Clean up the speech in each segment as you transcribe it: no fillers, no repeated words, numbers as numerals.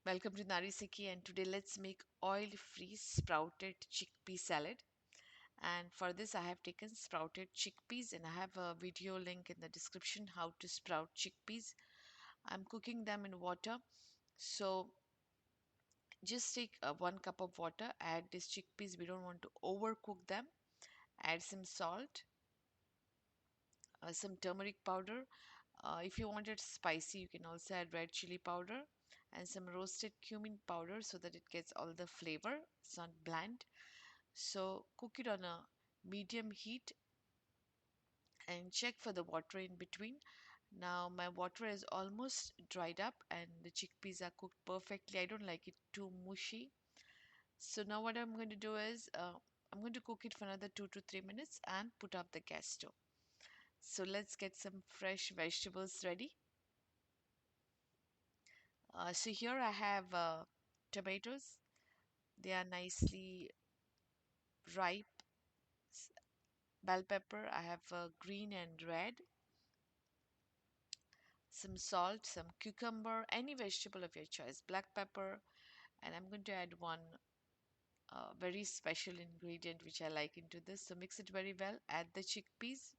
Welcome to Narisiki, and today let's make oil-free sprouted chickpea salad. And for this I have taken sprouted chickpeas, and I have a video link in the description how to sprout chickpeas. I'm cooking them in water. So just take 1 cup of water, add these chickpeas. We don't want to overcook them. Add some salt, some turmeric powder. If you want it spicy, you can also add red chili powder and some roasted cumin powder so that it gets all the flavor. It's not bland. So cook it on a medium heat and check for the water in between. Now my water is almost dried up and the chickpeas are cooked perfectly. I don't like it too mushy. So now what I'm going to do is I'm going to cook it for another 2 to 3 minutes and put up the gas stove. So let's get some fresh vegetables ready. So here I have tomatoes. They are nicely ripe. Bell pepper, I have green and red. Some salt, some cucumber, any vegetable of your choice, black pepper, and I'm going to add one very special ingredient which I like into this. So mix it very well. Add the chickpeas,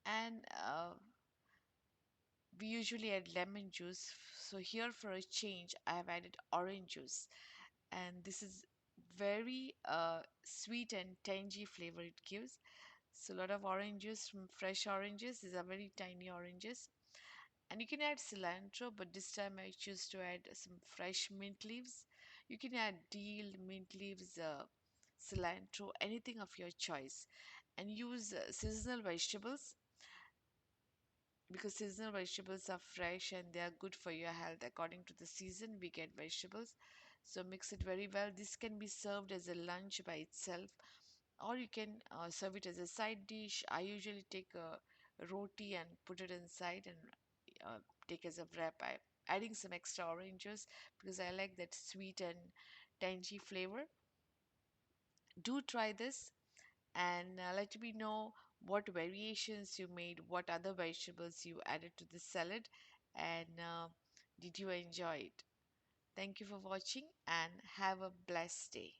and we usually add lemon juice. So here for a change, I have added orange juice, and this is very sweet and tangy flavor it gives. So a lot of orange juice from fresh oranges. These are very tiny oranges. And you can add cilantro, but this time I choose to add some fresh mint leaves. You can add dill, mint leaves, cilantro, anything of your choice. And use seasonal vegetables because seasonal vegetables are fresh and they are good for your health. According to the season, we get vegetables. So mix it very well. This can be served as a lunch by itself, or you can serve it as a side dish. I usually take a roti and put it inside and uh, take as a wrap. I adding some extra oranges because I like that sweet and tangy flavor. Do try this and let me know what variations you made, what other vegetables you added to the salad, and did you enjoy it? Thank you for watching and have a blessed day.